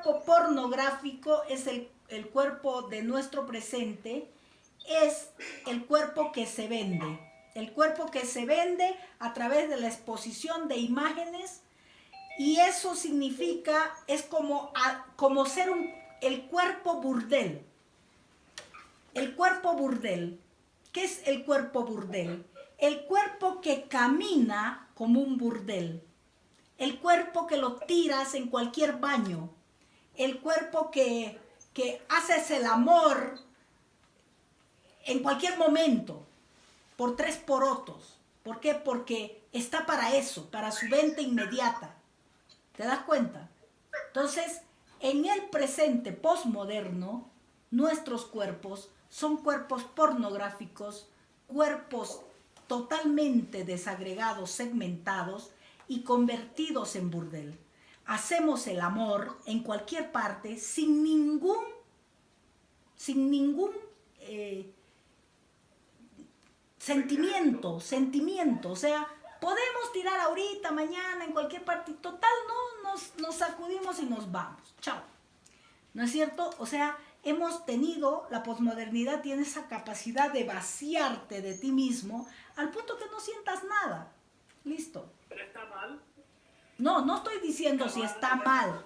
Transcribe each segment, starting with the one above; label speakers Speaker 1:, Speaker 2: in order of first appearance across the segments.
Speaker 1: cuerpo pornográfico es el cuerpo de nuestro presente, es el cuerpo que se vende. El cuerpo que se vende a través de la exposición de imágenes, y eso significa, es como ser el cuerpo burdel. El cuerpo burdel. ¿Qué es el cuerpo burdel? El cuerpo que camina como un burdel. El cuerpo que lo tiras en cualquier baño. El cuerpo que haces el amor en cualquier momento, por tres porotos. ¿Por qué? Porque está para eso, para su venta inmediata. ¿Te das cuenta? Entonces, en el presente posmoderno, nuestros cuerpos son cuerpos pornográficos, cuerpos totalmente desagregados, segmentados y convertidos en burdel. Hacemos el amor en cualquier parte sin ningún sentimiento, o sea, podemos tirar ahorita, mañana, en cualquier parte, total, no, nos sacudimos y nos vamos, chao, ¿no es cierto? O sea, hemos tenido, la posmodernidad tiene esa capacidad de vaciarte de ti mismo al punto que no sientas nada, listo.
Speaker 2: ¿Pero está mal?
Speaker 1: No, no estoy diciendo si está mal.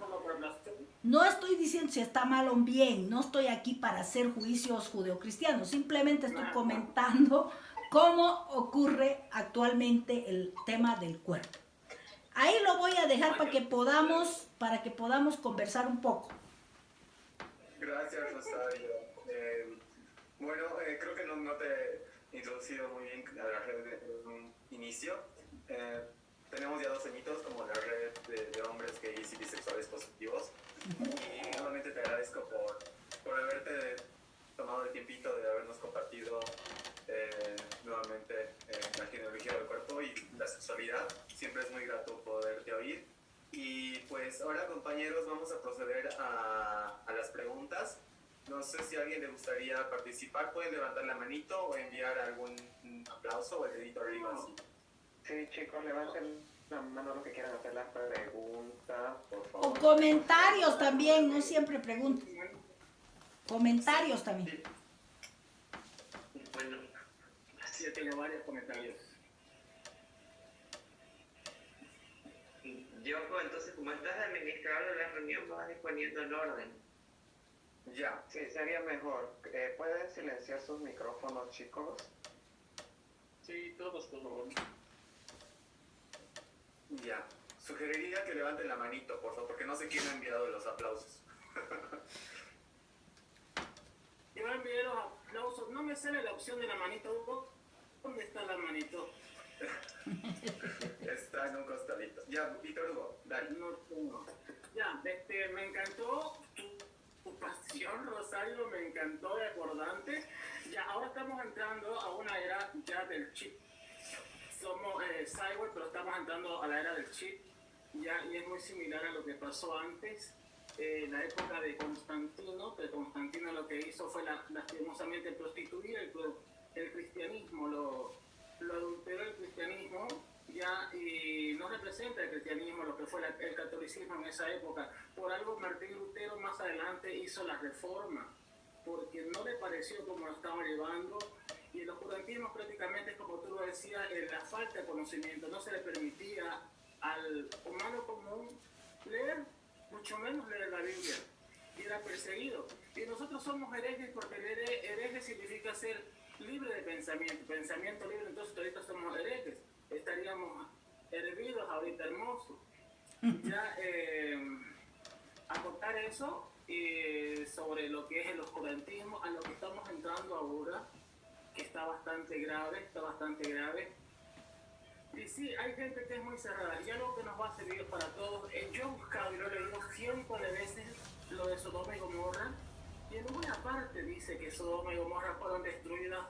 Speaker 1: No estoy diciendo si está mal o bien, no estoy aquí para hacer juicios judeocristianos, simplemente estoy comentando cómo ocurre actualmente el tema del cuerpo. Ahí lo voy a dejar para que podamos conversar un poco.
Speaker 3: Gracias, Rosario. Bueno, creo que no te he introducido muy bien a la red en un inicio. Tenemos ya 2 añitos como la red de hombres gays y bisexuales positivos. Y nuevamente te agradezco por haberte tomado el tiempito de habernos compartido nuevamente la genealogía del cuerpo y la sexualidad. Siempre es muy grato poderte oír. Y pues ahora, compañeros, vamos a proceder a las preguntas. No sé si a alguien le gustaría participar. Pueden levantar la manito o enviar algún aplauso o el dedito arriba.
Speaker 4: Sí, chicos, levanten la mano los que quieran hacer la pregunta, por favor.
Speaker 1: O comentarios también, no siempre preguntas. Comentarios también.
Speaker 2: Bueno, así yo tengo varios comentarios.
Speaker 5: Yoko, entonces como estás administrador de la reunión, vas poniendo en orden.
Speaker 4: Ya, sí, sería mejor. ¿Pueden silenciar sus micrófonos, chicos?
Speaker 2: Sí, todos, por favor.
Speaker 3: Ya. Sugeriría que levanten la manito, por favor, porque no sé quién ha enviado los aplausos.
Speaker 2: Yo envié los aplausos. No me sale la opción de la manito. ¿Dónde está la manito?
Speaker 3: Está en un costadito. Ya, Víctor Hugo, dale.
Speaker 2: No tengo. Ya, me encantó tu pasión, Rosario, me encantó de acordante. Ya, ahora estamos entrando a una era ya del chip. Somos cyber, pero estamos entrando a la era del chip. Ya, y es muy similar a lo que pasó antes. La época de Constantino, que Constantino lo que hizo fue lastimosamente prostituir el cristianismo, lo adulteró el cristianismo, ya, y no representa el cristianismo lo que fue el catolicismo en esa época. Por algo Martín Lutero más adelante hizo la reforma, porque no le pareció como lo estaban llevando, y el oscurantismo prácticamente, como tú lo decías, la falta de conocimiento, no se le permitía al humano común leer, mucho menos leer la Biblia, y era perseguido. Y nosotros somos herejes porque hereje significa ser libre de pensamiento libre, entonces ahorita somos herejes, estaríamos hervidos ahorita, hermosos. Ya, acotar eso sobre lo que es el oscurantismo, a lo que estamos entrando ahora, que está bastante grave. Y sí, hay gente que es muy cerrada, y algo que nos va a servir para todos. Yo he buscado y lo he leído cientos de veces lo de Sodoma y Gomorra, y en una parte dice que Sodoma y Gomorra fueron destruidas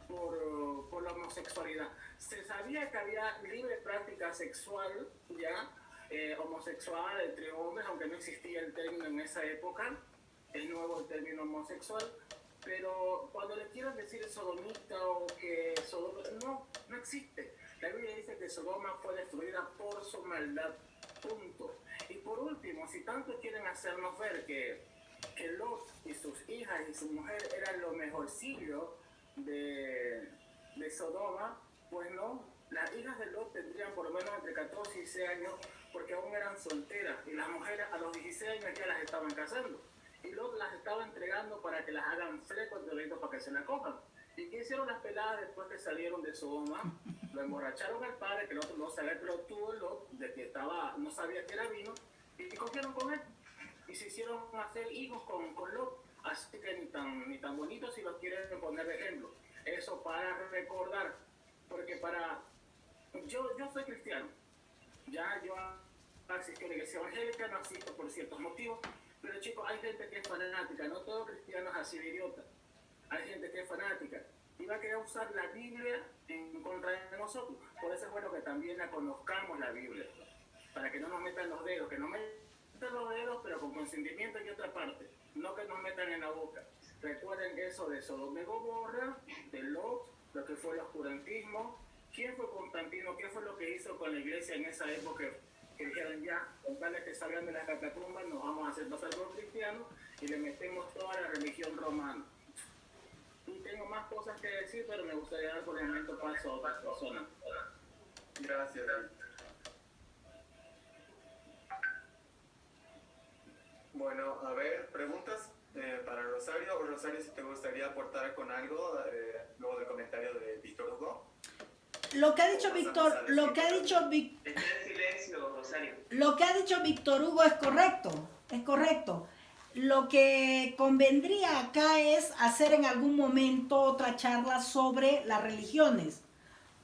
Speaker 2: por la homosexualidad. Se sabía que había libre práctica sexual, ya, homosexual entre hombres, aunque no existía el término en esa época, es nuevo el término homosexual, pero cuando le quieran decir sodomita o que Sodoma, no existe. La Biblia dice que Sodoma fue destruida por su maldad, punto. Y por último, si tanto quieren hacernos ver que Lot y sus hijas y su mujer eran lo mejorcillo de Sodoma, pues no, las hijas de Lot tendrían por lo menos entre 14 y 16 años porque aún eran solteras y las mujeres a los 16 años ya las estaban casando y Lot las estaba entregando para que las hagan flecos de orito para que se la cojan. ¿Y qué hicieron las peladas después que salieron de Sodoma? Lo emborracharon al padre, que el otro no sabía que lo tuvo Lot, de que no sabía que era vino, y cogieron con él. Y se hicieron hacer hijos con Lot. Así que ni tan bonitos si los quieren poner de ejemplo. Eso para recordar, porque yo soy cristiano. Ya yo asisto a la iglesia evangélica, no asisto por ciertos motivos, pero chicos, hay gente que es fanática, no todo cristiano es así de idiota. Hay gente que es fanática y va a querer usar la Biblia en contra de nosotros. Por eso es bueno que también la conozcamos la Biblia, para que no nos metan los dedos, que nos metan los dedos, pero con consentimiento y otra parte, no que nos metan en la boca. Recuerden eso de Sodoma y Gomorra, de Lot, lo que fue el oscurantismo. ¿Quién fue Constantino? ¿Qué fue lo que hizo con la iglesia en esa época? Que dijeron ya, con tal de que salgan de las catacumbas, nos vamos a hacer pasar por cristianos y le metemos toda la religión romana. Y tengo más cosas que decir, pero me gustaría dar por el momento paso a otras personas.
Speaker 3: Gracias, David. Bueno, a ver, preguntas para Rosario. O Rosario, si te gustaría aportar con algo luego del comentario de Víctor Hugo.
Speaker 1: Lo que ha dicho Víctor,
Speaker 5: Está en silencio, Rosario.
Speaker 1: lo que ha dicho Víctor Hugo es correcto, es correcto. Lo que convendría acá es hacer en algún momento otra charla sobre las religiones,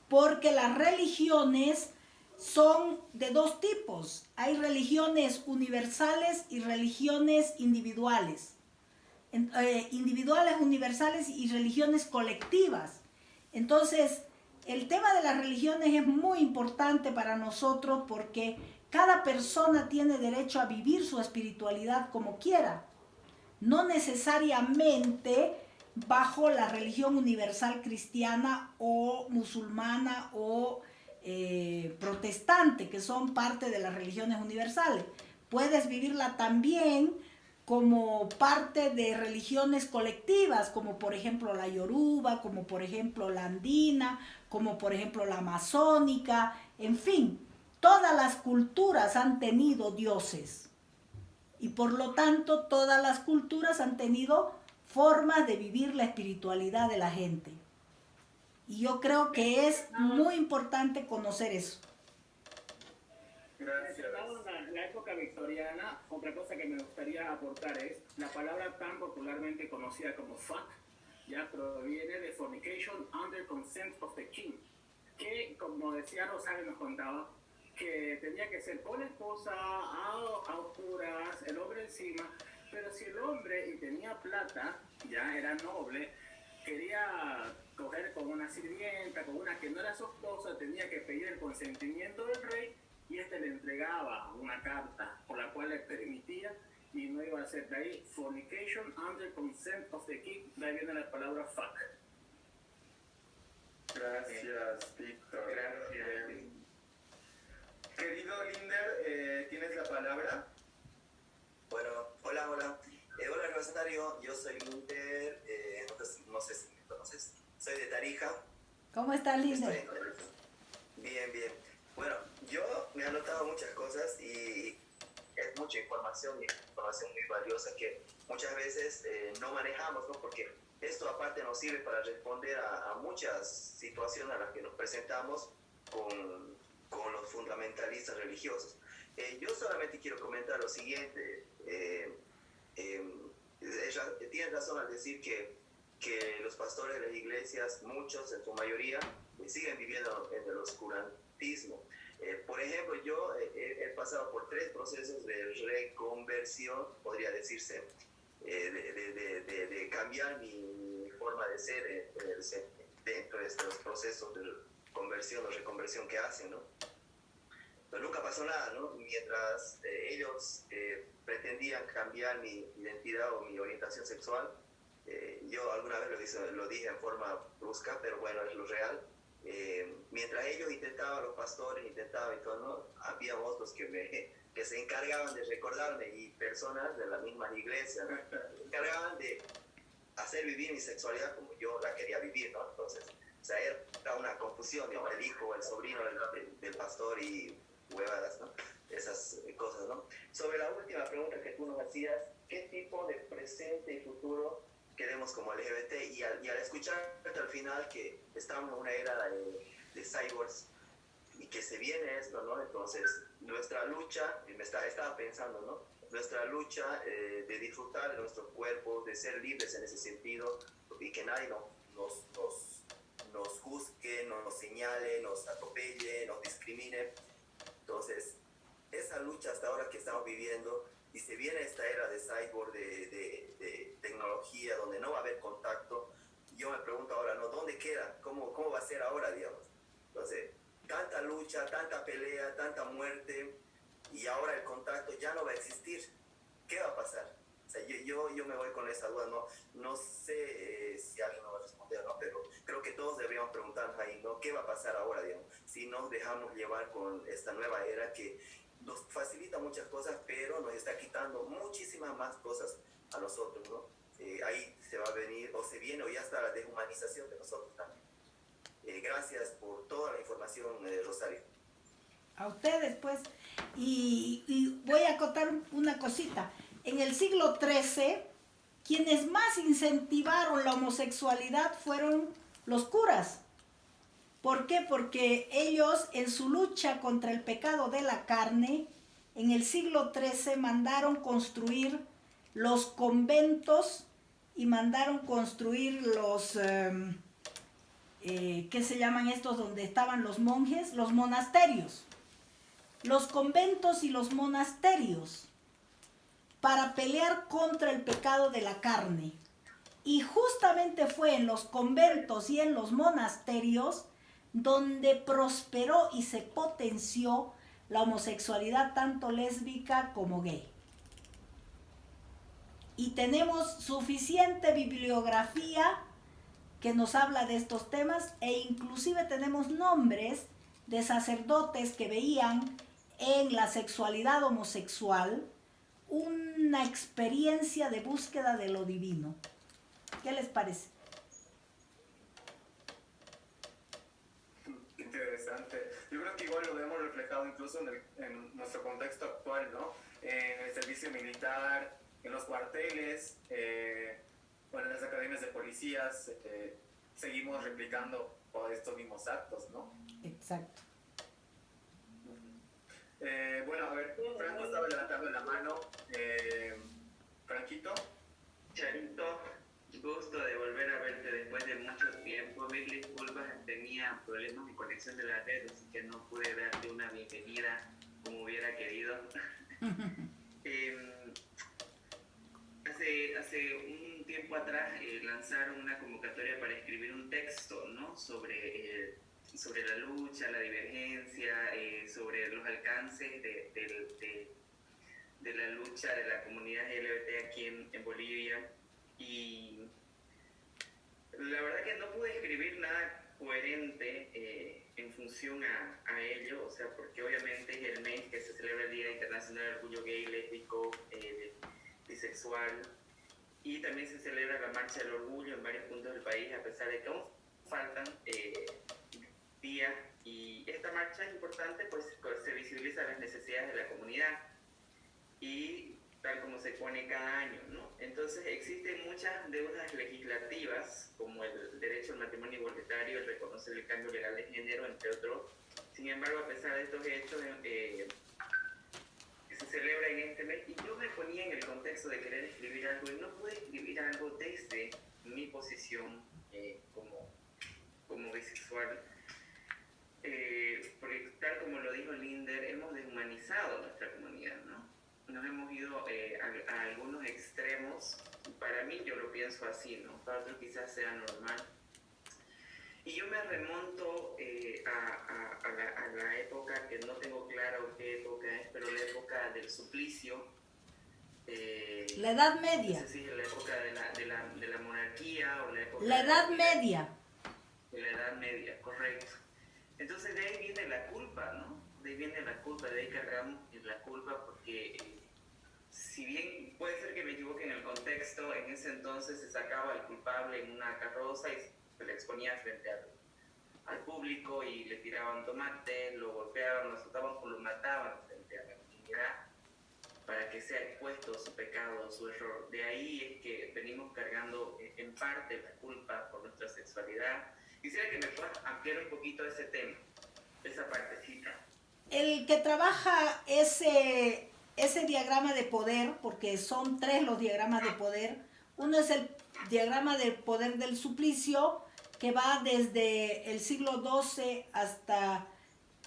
Speaker 1: porque las religiones son de dos tipos. Hay religiones universales y religiones individuales. Individuales, universales y religiones colectivas. Entonces, el tema de las religiones es muy importante para nosotros porque cada persona tiene derecho a vivir su espiritualidad como quiera, no necesariamente bajo la religión universal cristiana o musulmana o protestante, que son parte de las religiones universales. Puedes vivirla también como parte de religiones colectivas, como por ejemplo la yoruba, como por ejemplo la andina, como por ejemplo la amazónica, en fin, todas las culturas han tenido dioses y por lo tanto todas las culturas han tenido formas de vivir la espiritualidad de la gente. Y yo creo que es muy importante conocer eso.
Speaker 3: Gracias.
Speaker 2: La época victoriana, otra cosa que me gustaría aportar es la palabra tan popularmente conocida como fuck, ya proviene de fornication under consent of the king, que como decía Rosario nos contaba, que tenía que ser con la esposa, a oscuras, el hombre encima, pero si el hombre y tenía plata, ya era noble, quería coger con una sirvienta, con una que no era su esposa, tenía que pedir el consentimiento del rey y este le entregaba una carta por la cual le permitía y no iba a ser de ahí fornication under consent of the king, de ahí viene la palabra fuck.
Speaker 3: Gracias, Víctor.
Speaker 5: Gracias.
Speaker 3: Querido Linder, ¿tienes la palabra?
Speaker 6: Bueno, hola. Hola Rosario, yo soy Linder, no sé si me conoces, soy de Tarija.
Speaker 1: ¿Cómo está,
Speaker 6: Estoy
Speaker 1: Linda?
Speaker 6: en Tarija. Bien. Bueno, yo me he anotado muchas cosas y es mucha información muy valiosa que muchas veces no manejamos, ¿no? Porque esto aparte nos sirve para responder a muchas situaciones a las que nos presentamos con los fundamentalistas religiosos. Yo solamente quiero comentar lo siguiente. Tienes razón al decir que los pastores de las iglesias, muchos en su mayoría, siguen viviendo en el oscurantismo. Por ejemplo, yo he pasado por 3 procesos de reconversión, podría decirse, de cambiar mi forma de ser dentro de estos procesos de conversión o reconversión que hacen, ¿no? Pero nunca pasó nada, ¿no? Mientras ellos pretendían cambiar mi identidad o mi orientación sexual, yo alguna vez lo dije en forma brusca, pero bueno, es lo real. Mientras ellos intentaban, los pastores intentaban y todo, ¿no? Había otros que que se encargaban de recordarme, y personas de la misma iglesia, ¿no? Se encargaban de hacer vivir mi sexualidad como yo la quería vivir, ¿no? Entonces, o sea, era una confusión, ¿no? El hijo, el sobrino del pastor y huevadas, ¿no? Esas cosas, ¿no? Sobre la última pregunta que tú nos hacías, ¿qué tipo de presente y futuro queremos como LGBT? Y al escucharte al final que estamos en una era de cyborgs y que se viene esto, ¿no? Entonces, nuestra lucha, estaba pensando, ¿no? Nuestra lucha de disfrutar de nuestros cuerpos, de ser libres en ese sentido, y que nadie nos juzgue, nos señale, nos atropelle, nos discrimine. Entonces, esa lucha hasta ahora que estamos viviendo, y se viene esta era de cyborg, de tecnología, donde no va a haber contacto, yo me pregunto ahora, ¿no? ¿Dónde queda? ¿Cómo va a ser ahora, digamos? Entonces, tanta lucha, tanta pelea, tanta muerte, y ahora el contacto ya no va a existir. ¿Qué va a pasar? O sea, yo me voy con esa duda, no sé si alguien me va a responder, ¿no? Pero creo que todos deberíamos preguntarnos ahí, ¿no? ¿Qué va a pasar ahora, digamos? Si nos dejamos llevar con esta nueva era que nos facilita muchas cosas, pero nos está quitando muchísimas más cosas a nosotros, ¿no? Ahí se va a venir, o se viene, o ya está la deshumanización de nosotros también. Gracias por toda la información, Rosario.
Speaker 1: A ustedes, pues. Y voy a acotar una cosita. En el siglo XIII, quienes más incentivaron la homosexualidad fueron los curas. ¿Por qué? Porque ellos, en su lucha contra el pecado de la carne, en el siglo XIII mandaron construir los conventos y mandaron construir los, ¿qué se llaman estos? Donde estaban los monjes, los monasterios. Los conventos y los monasterios para pelear contra el pecado de la carne. Y justamente fue en los conventos y en los monasterios donde prosperó y se potenció la homosexualidad tanto lésbica como gay. Y tenemos suficiente bibliografía que nos habla de estos temas, e inclusive tenemos nombres de sacerdotes que veían en la sexualidad homosexual una experiencia de búsqueda de lo divino. ¿Qué les parece?
Speaker 3: Interesante. Yo creo que igual lo vemos reflejado incluso en nuestro contexto actual, ¿no? En el servicio militar, en los cuarteles, bueno, en las academias de policías, seguimos replicando estos mismos actos, ¿no?
Speaker 1: Exacto.
Speaker 3: Bueno, a ver, Franco estaba levantando la mano. Franquito.
Speaker 5: Charito, gusto de volver a verte después de mucho tiempo. Mil disculpas, tenía problemas de conexión de la red, así que no pude darte una bienvenida como hubiera querido. Hace un tiempo atrás lanzaron una convocatoria para escribir un texto, ¿no? sobre la lucha, la divergencia, sobre los alcances de la lucha de la comunidad LGBT aquí en Bolivia. Y la verdad que no pude escribir nada coherente en función a ello, o sea, porque obviamente es el mes que se celebra el Día Internacional del Orgullo Gay, Lésbico, Bisexual, y también se celebra la Marcha del Orgullo en varios puntos del país, a pesar de que aún faltan días. Y esta marcha es importante, pues se visibilizan las necesidades de la comunidad y tal como se pone cada año, ¿no? Entonces existen muchas deudas legislativas, como el derecho al matrimonio igualitario, el reconocer el cambio legal de género, entre otros. Sin embargo, a pesar de estos hechos, se celebra en este mes, y yo me ponía en el contexto de querer escribir algo, y no pude escribir algo desde mi posición como bisexual, porque tal como lo dijo Linder, hemos deshumanizado nuestra comunidad, ¿no? Nos hemos ido a algunos extremos. Para mí, yo lo pienso así, ¿no? Para otros quizás sea normal. Y yo me remonto a la época, que no tengo claro qué época es, pero la época del suplicio.
Speaker 1: La Edad Media.
Speaker 5: No sé si es la época de la monarquía o la época...
Speaker 1: La Edad Media.
Speaker 5: De la Edad Media, correcto. Entonces de ahí viene la culpa, ¿no? De ahí viene la culpa, de ahí cargamos el la culpa, porque si bien puede ser que me equivoque en el contexto, en ese entonces se sacaba al culpable en una carroza y se le exponía frente al público y le tiraban tomate, lo golpeaban, lo azotaban o lo mataban frente a la comunidad para que sea expuesto su pecado, su error. De ahí es que venimos cargando en parte la culpa por nuestra sexualidad. Quisiera que me puedas ampliar un poquito ese tema, esa partecita.
Speaker 1: El que trabaja ese diagrama de poder, porque son 3 los diagramas de poder. Uno es el diagrama de poder del suplicio, que va desde el siglo XII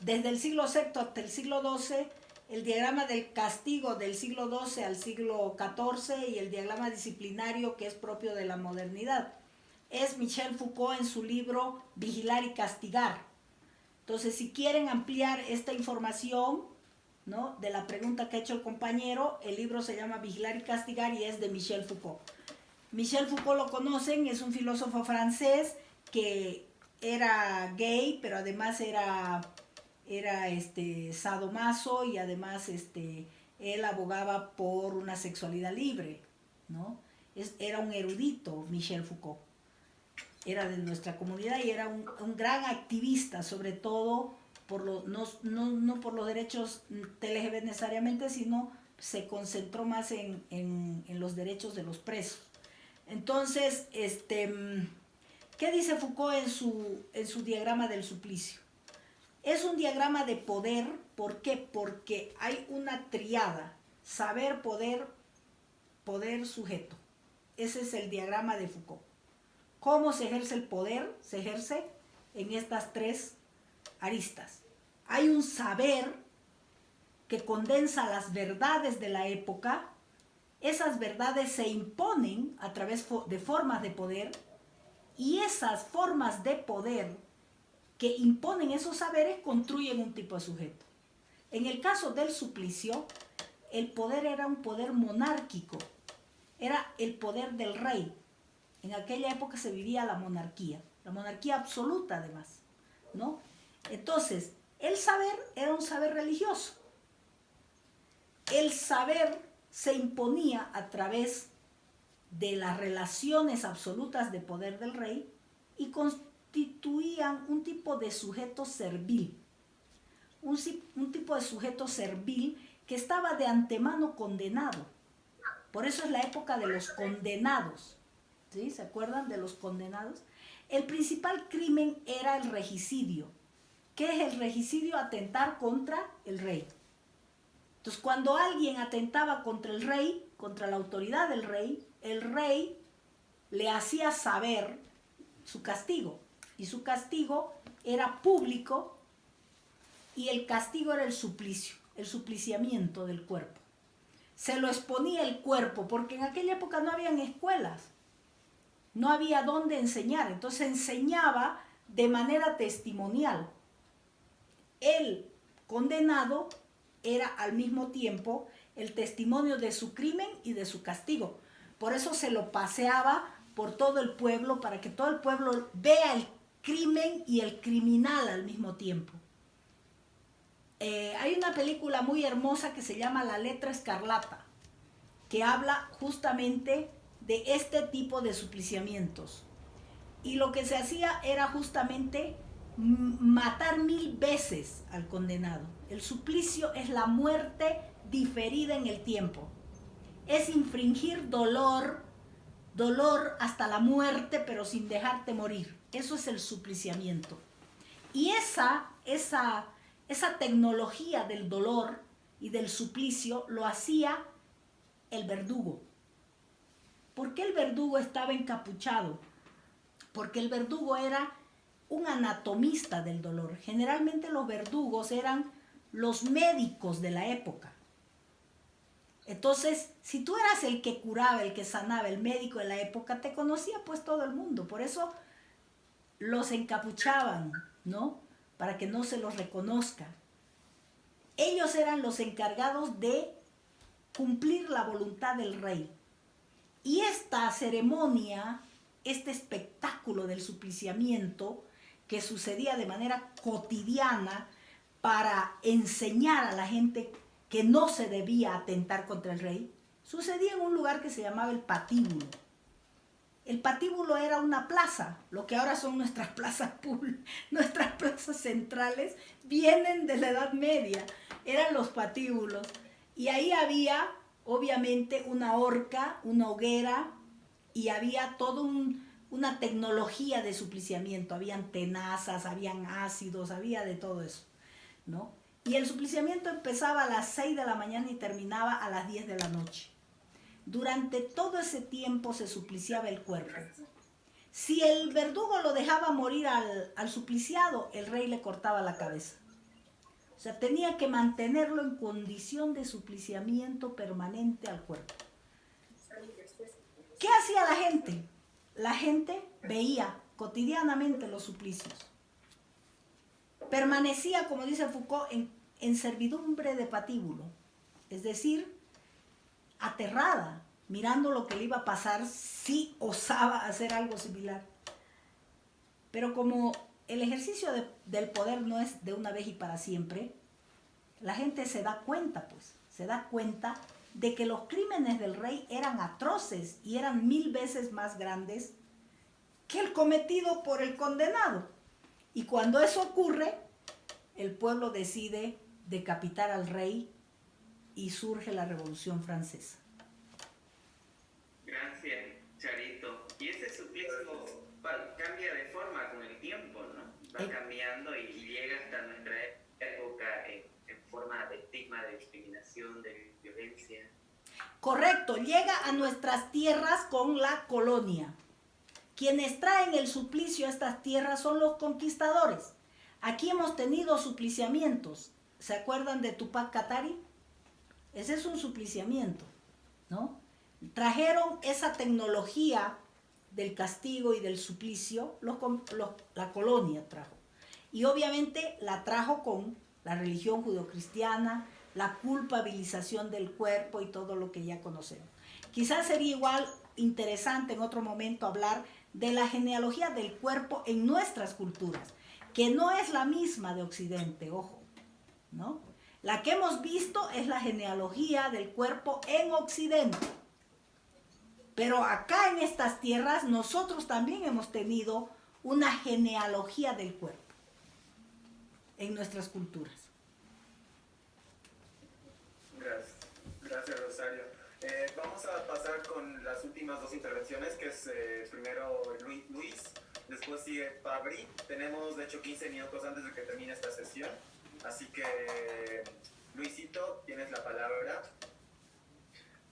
Speaker 1: desde el siglo VI hasta el siglo XII, el diagrama del castigo del siglo XII al siglo XIV y el diagrama disciplinario que es propio de la modernidad. Es Michel Foucault en su libro Vigilar y Castigar. Entonces, si quieren ampliar esta información, ¿no?, de la pregunta que ha hecho el compañero, el libro se llama Vigilar y Castigar y es de Michel Foucault. Michel Foucault lo conocen, es un filósofo francés que era gay, pero además era sadomaso y además él abogaba por una sexualidad libre, ¿no? Era un erudito, Michel Foucault. Era de nuestra comunidad y era un gran activista, sobre todo no por los derechos LGBT necesariamente, sino se concentró más en los derechos de los presos. Entonces, ¿qué dice Foucault en su diagrama del suplicio? Es un diagrama de poder. ¿Por qué? Porque hay una triada: saber, poder, poder, sujeto. Ese es el diagrama de Foucault. ¿Cómo se ejerce el poder? Se ejerce en estas 3 aristas. Hay un saber que condensa las verdades de la época. Esas verdades se imponen a través de formas de poder, y esas formas de poder que imponen esos saberes construyen un tipo de sujeto. En el caso del suplicio, el poder era un poder monárquico, era el poder del rey. En aquella época se vivía la monarquía absoluta además, ¿no? Entonces, el saber era un saber religioso. El saber se imponía a través de las relaciones absolutas de poder del rey y constituían un tipo de sujeto servil. Un tipo de sujeto servil que estaba de antemano condenado. Por eso es la época de los condenados. ¿Sí? ¿Se acuerdan de los condenados? El principal crimen era el regicidio. ¿Qué es el regicidio? Atentar contra el rey. Entonces, cuando alguien atentaba contra el rey, contra la autoridad del rey, el rey le hacía saber su castigo. Y su castigo era público, y el castigo era el suplicio, el supliciamiento del cuerpo. Se lo exponía el cuerpo, porque en aquella época no habían escuelas. No había dónde enseñar, entonces enseñaba de manera testimonial. El condenado era al mismo tiempo el testimonio de su crimen y de su castigo. Por eso se lo paseaba por todo el pueblo, para que todo el pueblo vea el crimen y el criminal al mismo tiempo. Hay una película muy hermosa que se llama La Letra Escarlata, que habla justamente de este tipo de supliciamientos. Y lo que se hacía era justamente matar 1000 veces al condenado. El suplicio es la muerte diferida en el tiempo. Es infringir dolor hasta la muerte, pero sin dejarte morir. Eso es el supliciamiento. Y esa tecnología del dolor y del suplicio lo hacía el verdugo. ¿Por qué el verdugo estaba encapuchado? Porque el verdugo era un anatomista del dolor. Generalmente los verdugos eran los médicos de la época. Entonces, si tú eras el que curaba, el que sanaba, el médico de la época, te conocía pues todo el mundo. Por eso los encapuchaban, ¿no? Para que no se los reconozca. Ellos eran los encargados de cumplir la voluntad del rey. Y esta ceremonia, este espectáculo del supliciamiento, que sucedía de manera cotidiana para enseñar a la gente que no se debía atentar contra el rey, sucedía en un lugar que se llamaba el patíbulo. El patíbulo era una plaza, lo que ahora son nuestras plazas nuestras plazas centrales, vienen de la Edad Media, eran los patíbulos. Y ahí había, obviamente, una horca, una hoguera, y había toda una tecnología de supliciamiento. Habían tenazas, habían ácidos, había de todo eso, ¿no? Y el supliciamiento empezaba a las 6 de la mañana y terminaba a las 10 de la noche. Durante todo ese tiempo se supliciaba el cuerpo. Si el verdugo lo dejaba morir al supliciado, el rey le cortaba la cabeza. O sea, tenía que mantenerlo en condición de supliciamiento permanente al cuerpo. ¿Qué hacía la gente? La gente veía cotidianamente los suplicios. Permanecía, como dice Foucault, en servidumbre de patíbulo. Es decir, aterrada, mirando lo que le iba a pasar si osaba hacer algo similar. Pero como el ejercicio del poder no es de una vez y para siempre, la gente se da cuenta, de que los crímenes del rey eran atroces y eran 1000 veces más grandes que el cometido por el condenado. Y cuando eso ocurre, el pueblo decide decapitar al rey y surge la Revolución Francesa.
Speaker 5: Gracias, Charito. Y ese suplicio cambia de forma con el tiempo, ¿no? Va cambiando y llega hasta nuestra época en forma de estigma, de discriminación, de violencia.
Speaker 1: Correcto, llega a nuestras tierras con la colonia. Quienes traen el suplicio a estas tierras son los conquistadores. Aquí hemos tenido supliciamientos. ¿Se acuerdan de Tupac Katari? Ese es un supliciamiento, ¿no? Trajeron esa tecnología del castigo y del suplicio, la colonia trajo. Y obviamente la trajo con la religión judeocristiana, la culpabilización del cuerpo y todo lo que ya conocemos. Quizás sería igual interesante en otro momento hablar de la genealogía del cuerpo en nuestras culturas, que no es la misma de Occidente, ojo, ¿no? La que hemos visto es la genealogía del cuerpo en Occidente. Pero acá en estas tierras nosotros también hemos tenido una genealogía del cuerpo en nuestras culturas.
Speaker 3: Gracias Rosario. Vamos a pasar con las últimas dos intervenciones, que es primero Luis, después sigue Fabri. Tenemos de hecho 15 minutos antes de que termine esta sesión, así que Luisito, tienes la palabra.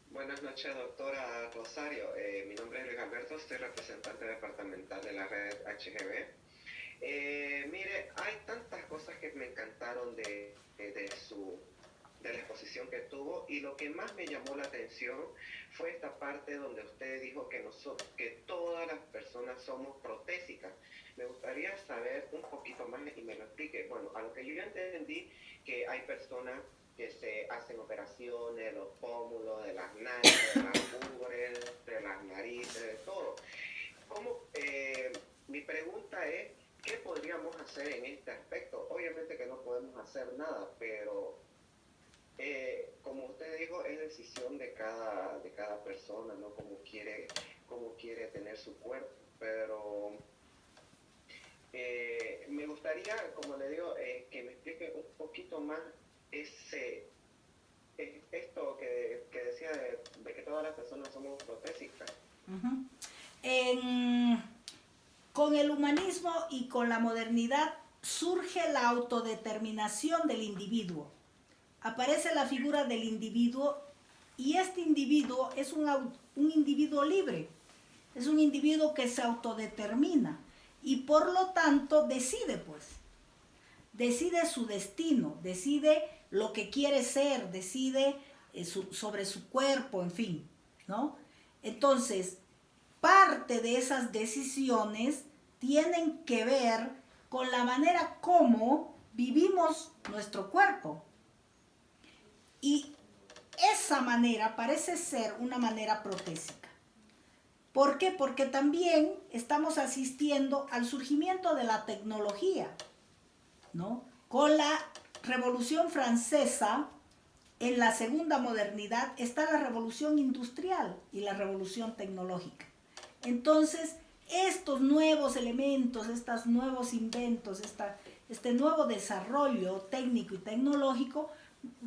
Speaker 4: Buenas noches, doctora Rosario. Mi nombre es Luis Alberto, soy representante departamental de la red HGB. Mire, hay tantas cosas que me encantaron de la exposición que tuvo, y lo que más me llamó la atención fue esta parte donde usted dijo que todas las personas somos protésicas. Me gustaría saber un poquito más y me lo explique. Bueno, a lo que yo entendí, que hay personas que se hacen operaciones de los pómulos, de las nalgas, de las ubres, de las narices, de todo. Mi pregunta es, ¿qué podríamos hacer en este aspecto? Obviamente que no podemos hacer nada, pero como usted dijo, es decisión de cada persona, ¿no? Cómo quiere tener su cuerpo, pero me gustaría, como le digo, que me explique un poquito más esto que decía de que todas las personas somos protésicas.
Speaker 1: Con el humanismo y con la modernidad surge la autodeterminación del individuo. Aparece la figura del individuo, y este individuo es un individuo libre, es un individuo que se autodetermina y por lo tanto decide su destino, decide lo que quiere ser, decide sobre su cuerpo, en fin, ¿no? Entonces, parte de esas decisiones tienen que ver con la manera como vivimos nuestro cuerpo. Y esa manera parece ser una manera protésica. ¿Por qué? Porque también estamos asistiendo al surgimiento de la tecnología, ¿no? Con la Revolución Francesa, en la segunda modernidad está la revolución industrial y la revolución tecnológica. Entonces, estos nuevos elementos, estos nuevos inventos, este nuevo desarrollo técnico y tecnológico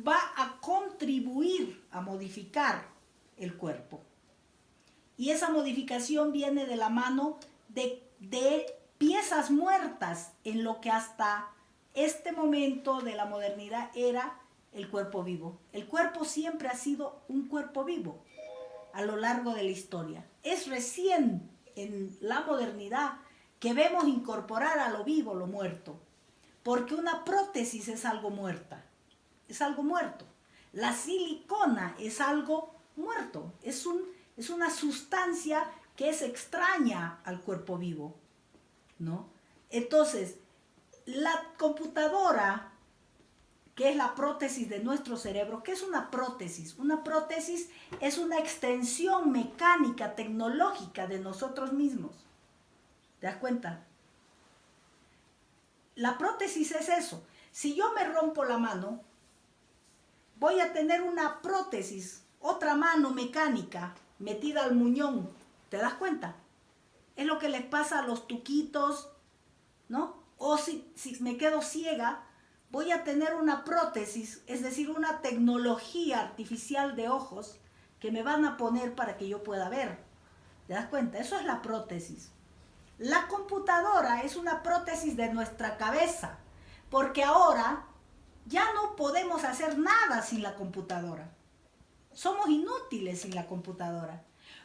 Speaker 1: va a contribuir a modificar el cuerpo. Y esa modificación viene de la mano de piezas muertas en lo que hasta este momento de la modernidad era el cuerpo vivo. El cuerpo siempre ha sido un cuerpo vivo a lo largo de la historia. Es recién en la modernidad que vemos incorporar a lo vivo lo muerto, porque una prótesis es algo muerta, es algo muerto. La silicona es algo muerto, es una sustancia que es extraña al cuerpo vivo, ¿no? Entonces, la computadora, que es la prótesis de nuestro cerebro, ¿qué es una prótesis? Una prótesis es una extensión mecánica, tecnológica de nosotros mismos. ¿Te das cuenta? La prótesis es eso. Si yo me rompo la mano, voy a tener una prótesis, otra mano mecánica metida al muñón. ¿Te das cuenta? Es lo que les pasa a los tuquitos, ¿no? O si me quedo ciega, voy a tener una prótesis, es decir, una tecnología artificial de ojos que me van a poner para que yo pueda ver. ¿Te das cuenta? Eso es la prótesis. La computadora es una prótesis de nuestra cabeza, porque ahora ya no podemos hacer nada sin la computadora. Somos inútiles sin la computadora.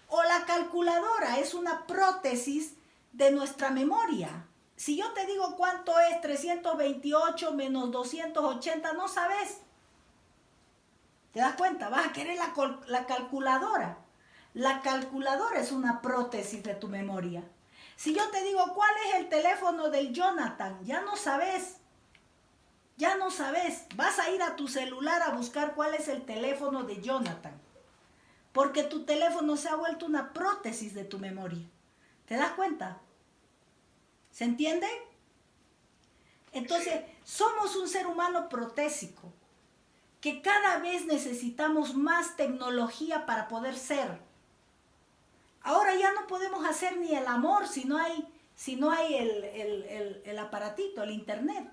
Speaker 1: O la calculadora es una prótesis de nuestra memoria. Si yo te digo cuánto es 328 menos 280, no sabes. ¿Te das cuenta? Vas a querer la calculadora. La calculadora es una prótesis de tu memoria. Si yo te digo cuál es el teléfono del Jonathan, ya no sabes. Ya no sabes. Vas a ir a tu celular a buscar cuál es el teléfono de Jonathan. Porque tu teléfono se ha vuelto una prótesis de tu memoria. ¿Te das cuenta? ¿Se entiende? Entonces, somos un ser humano protésico, que cada vez necesitamos más tecnología para poder ser. Ahora ya no podemos hacer ni el amor si no hay el aparatito, el internet.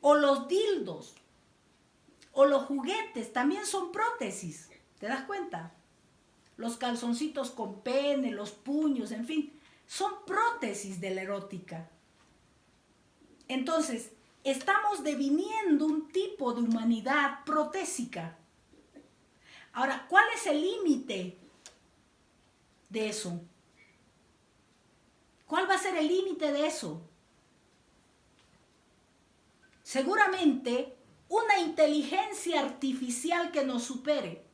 Speaker 1: O los dildos, o los juguetes, también son prótesis. ¿Te das cuenta? Los calzoncitos con pene, los puños, en fin, son prótesis de la erótica. Entonces, estamos deviniendo un tipo de humanidad protésica. Ahora, ¿cuál es el límite de eso? ¿Cuál va a ser el límite de eso? Seguramente una inteligencia artificial que nos supere,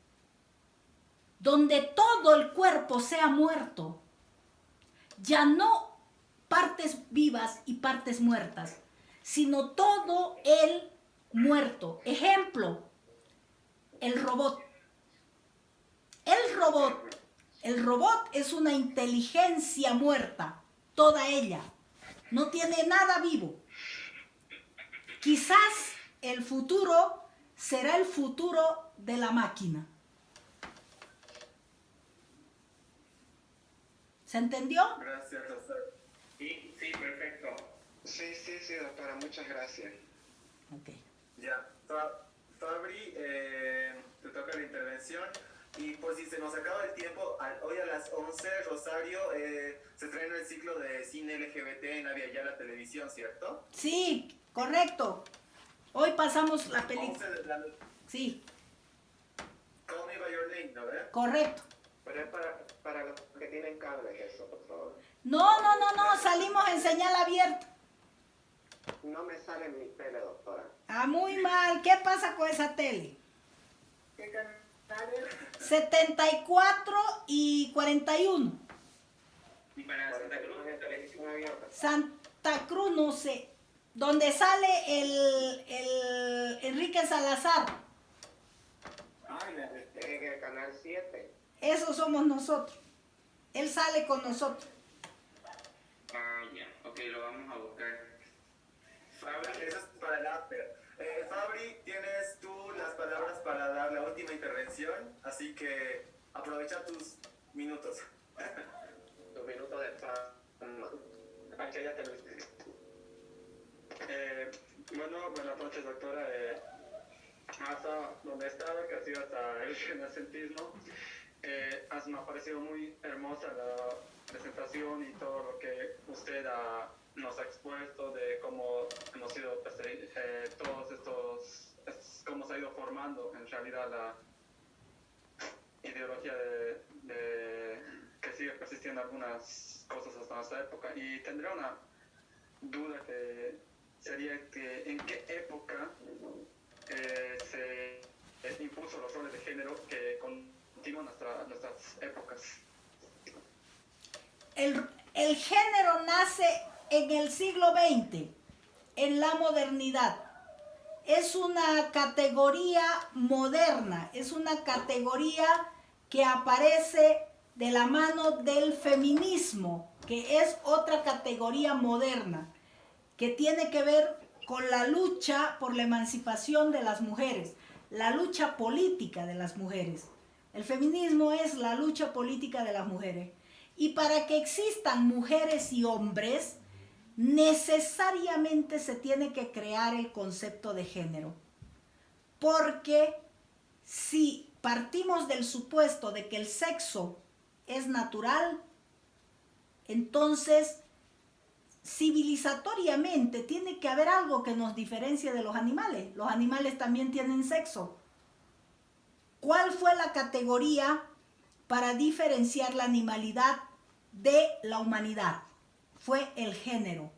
Speaker 1: donde todo el cuerpo sea muerto, ya no partes vivas y partes muertas, sino todo el muerto. Ejemplo, el robot. El robot es una inteligencia muerta, toda ella. No tiene nada vivo. Quizás el futuro será el futuro de la máquina. ¿Se entendió?
Speaker 3: Gracias, Rosario.
Speaker 5: Sí, perfecto.
Speaker 4: Sí, doctora, muchas gracias.
Speaker 1: Ok.
Speaker 3: Ya, Fabri, te toca la intervención. Y por si se nos acaba el tiempo, hoy a las 11, Rosario, se estrena el ciclo de cine LGBT en Avia Yala Televisión, ¿cierto?
Speaker 1: Sí, correcto. Hoy pasamos la película.
Speaker 3: 11 de la noche.
Speaker 1: Sí,
Speaker 3: Call Me By Your Name, ¿no ves?
Speaker 1: correcto.
Speaker 4: Pero es para los que tienen cable, eso, por favor.
Speaker 1: No, salimos en señal abierta.
Speaker 4: No me sale en mi tele, doctora.
Speaker 1: Ah, muy mal. ¿Qué pasa con esa tele?
Speaker 2: ¿Qué canal es?
Speaker 1: 74 y 41.
Speaker 5: Y para Santa Cruz,
Speaker 4: ¿En televisión abierta?
Speaker 1: Santa Cruz, no sé. Donde sale el Enrique Salazar.
Speaker 2: Ay,
Speaker 4: En el canal 7.
Speaker 1: Esos somos nosotros. Él sale con nosotros.
Speaker 5: Ah, ya. Ok, lo vamos a buscar.
Speaker 3: Fabri, eso es para el after. Fabri, tienes tú las palabras para dar la última intervención, así que aprovecha tus minutos.
Speaker 4: Tu minuto de fama. Aquí ya te lo dije.
Speaker 7: Bueno, buenas noches, doctora. Hasta donde he estado, que ha sido hasta el renacentismo, me ha parecido muy hermosa la presentación y todo lo que usted nos ha expuesto de cómo hemos sido, todos cómo se ha ido formando en realidad la ideología que sigue persistiendo algunas cosas hasta nuestra época. Y tendría una duda que sería que en qué época se impuso los roles de género que continúan nuestras épocas.
Speaker 1: El género nace en el siglo XX, en la modernidad. Es una categoría moderna, es una categoría que aparece de la mano del feminismo, que es otra categoría moderna, que tiene que ver con la lucha por la emancipación de las mujeres, la lucha política de las mujeres. El feminismo es la lucha política de las mujeres. Y para que existan mujeres y hombres, necesariamente se tiene que crear el concepto de género. Porque si partimos del supuesto de que el sexo es natural, entonces civilizatoriamente tiene que haber algo que nos diferencie de los animales. Los animales también tienen sexo. ¿Cuál fue la categoría para diferenciar la animalidad de la humanidad? Fue el género.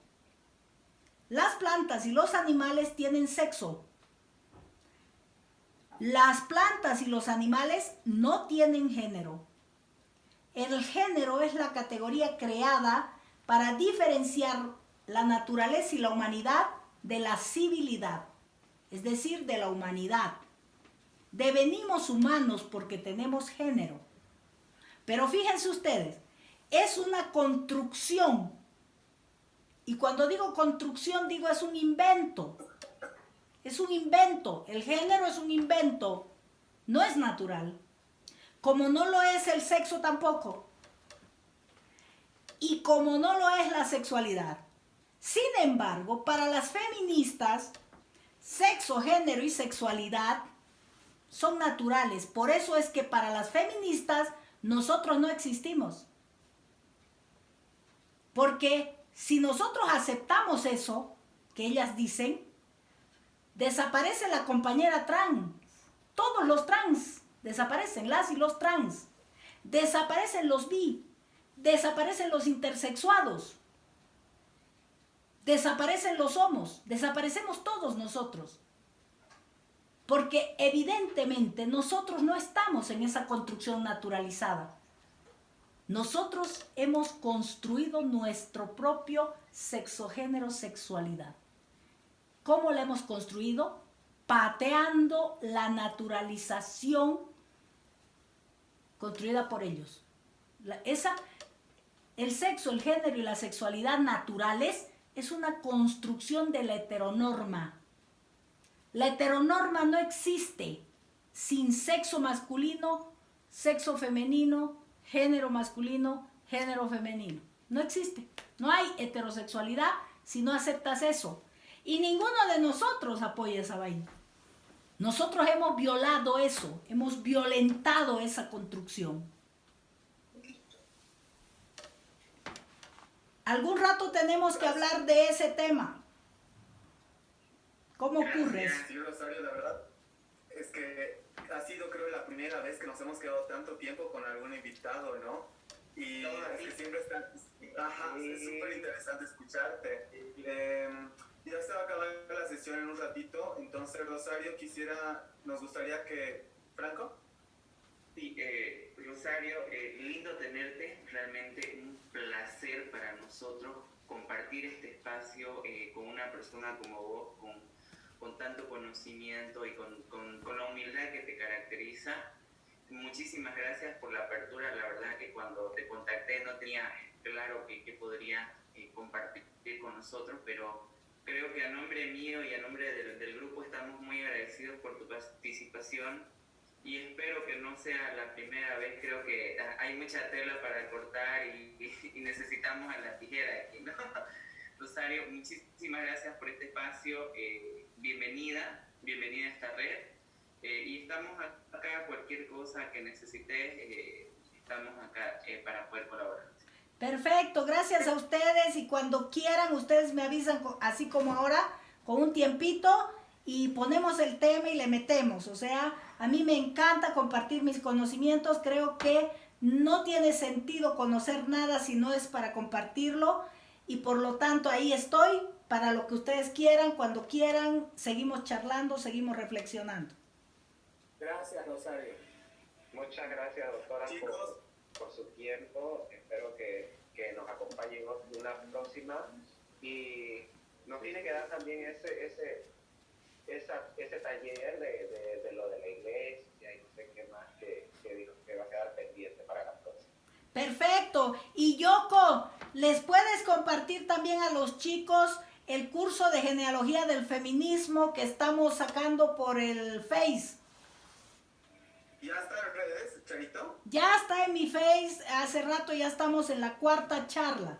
Speaker 1: Las plantas y los animales tienen sexo. Las plantas y los animales no tienen género. El género es la categoría creada para diferenciar la naturaleza y la humanidad de la civilidad, es decir, de la humanidad. Devenimos humanos porque tenemos género. Pero fíjense ustedes, es una construcción. Y cuando digo construcción, digo es un invento. Es un invento. El género es un invento. No es natural. Como no lo es el sexo tampoco. Y como no lo es la sexualidad. Sin embargo, para las feministas, sexo, género y sexualidad son naturales. Por eso es que para las feministas nosotros no existimos. Porque si nosotros aceptamos eso que ellas dicen, desaparece la compañera trans. Todos los trans desaparecen, las y los trans. Desaparecen los bi. Desaparecen los intersexuados, desaparecen los homos, desaparecemos todos nosotros. Porque evidentemente nosotros no estamos en esa construcción naturalizada. Nosotros hemos construido nuestro propio sexo, género, sexualidad. ¿Cómo la hemos construido? Pateando la naturalización construida por ellos. El sexo, el género y la sexualidad naturales es una construcción de la heteronorma. La heteronorma no existe sin sexo masculino, sexo femenino, género masculino, género femenino. No existe. No hay heterosexualidad si no aceptas eso. Y ninguno de nosotros apoya esa vaina. Nosotros hemos violado eso, hemos violentado esa construcción. Algún rato tenemos que hablar de ese tema. ¿Cómo ocurre eso?
Speaker 3: Sí, Rosario, la verdad es que ha sido, creo, la primera vez que nos hemos quedado tanto tiempo con algún invitado, ¿no? Y es que siempre está... Ajá, es súper interesante escucharte. Ya se va a acabar la sesión en un ratito, entonces, Rosario, nos gustaría que... ¿Franco?
Speaker 5: Sí, Rosario, lindo tenerte, realmente un placer para nosotros compartir este espacio con una persona como vos, con tanto conocimiento y con la humildad que te caracteriza. Muchísimas gracias por la apertura, la verdad que cuando te contacté no tenía claro que podría compartir con nosotros, pero creo que a nombre mío y a nombre del grupo estamos muy agradecidos por tu participación y espero que no sea la primera vez. Creo que hay mucha tela para cortar y necesitamos a la tijera aquí, ¿no? Rosario, muchísimas gracias por este espacio. Bienvenida a esta red. Y estamos acá, cualquier cosa que necesites, estamos acá para poder colaborar.
Speaker 1: Perfecto, gracias a ustedes y cuando quieran ustedes me avisan así como ahora, con un tiempito y ponemos el tema y le metemos. O sea, a mí me encanta compartir mis conocimientos, creo que no tiene sentido conocer nada si no es para compartirlo y por lo tanto ahí estoy para lo que ustedes quieran, cuando quieran, seguimos charlando, seguimos reflexionando.
Speaker 2: Gracias, Rosario.
Speaker 4: Muchas gracias, doctora,
Speaker 3: Chicos.
Speaker 4: por su tiempo. Espero que nos acompañen en una próxima. Y nos tiene que dar también ese taller de lo de la iglesia y no sé qué más que dijo que va a quedar pendiente para la próxima.
Speaker 1: Perfecto. Y Yoko, ¿les puedes compartir también a los chicos el curso de genealogía del feminismo que estamos sacando por el Face?
Speaker 3: ¿Ya está en redes, Charito?
Speaker 1: Ya está en mi Face, hace rato ya estamos en la 4ª charla.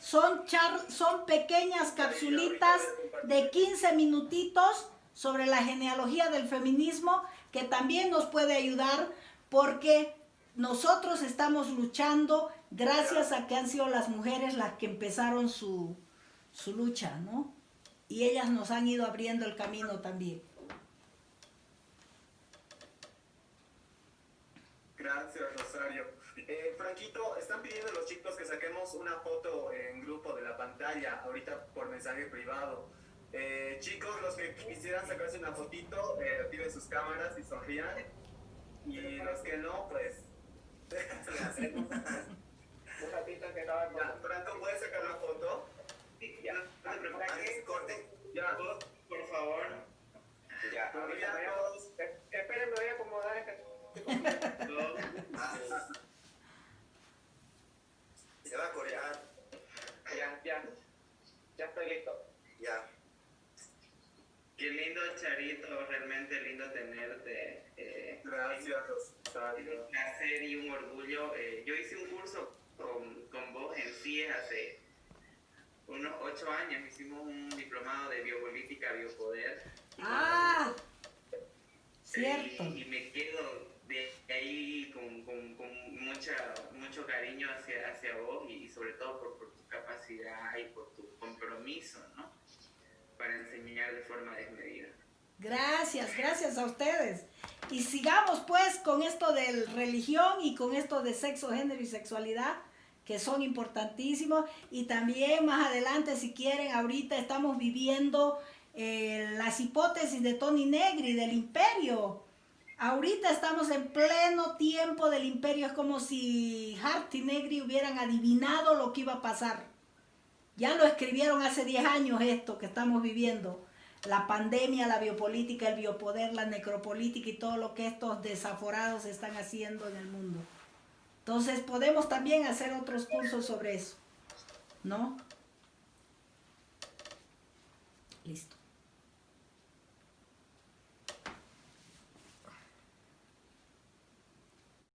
Speaker 1: Son pequeñas capsulitas de 15 minutitos sobre la genealogía del feminismo que también nos puede ayudar porque nosotros estamos luchando gracias a que han sido las mujeres las que empezaron su lucha, ¿no? Y ellas nos han ido abriendo el camino también.
Speaker 3: Gracias, Rosario. Franquito, están pidiendo los chicos que saquemos una foto en grupo de la pantalla, ahorita por mensaje privado. Chicos, los que quisieran sacarse una fotito, activen sus cámaras y sonrían. Y los que no, pues...
Speaker 4: Un ratito que estaba
Speaker 3: Ya, Franco, ¿puedes sacar la foto?
Speaker 5: Ya, no te preocupes.
Speaker 3: Ahí, corte. Ya.
Speaker 5: Por favor.
Speaker 4: Ya, ahorita esperen, me voy a acomodar
Speaker 6: Se va a corear.
Speaker 4: Ya estoy listo.
Speaker 6: Ya.
Speaker 5: Qué lindo, Charito, realmente lindo tenerte.
Speaker 3: Gracias, Rosario.
Speaker 5: Un placer y un orgullo. Yo hice un curso con vos en CIES hace unos 8 años. Hicimos un diplomado de biopolítica, biopoder.
Speaker 1: Ah, cierto.
Speaker 5: Y me quedo de ahí con mucho cariño hacia vos y sobre todo por tu capacidad y por tu compromiso, ¿no? Para enseñar de forma desmedida.
Speaker 1: Gracias a ustedes. Y sigamos pues con esto de religión y con esto de sexo, género y sexualidad, que son importantísimos. Y también más adelante, si quieren, ahorita estamos viviendo las hipótesis de Toni Negri, del imperio. Ahorita estamos en pleno tiempo del imperio, es como si Hart y Negri hubieran adivinado lo que iba a pasar. Ya lo escribieron hace 10 años esto que estamos viviendo. La pandemia, la biopolítica, el biopoder, la necropolítica y todo lo que estos desaforados están haciendo en el mundo. Entonces podemos también hacer otros cursos sobre eso, ¿no? Listo.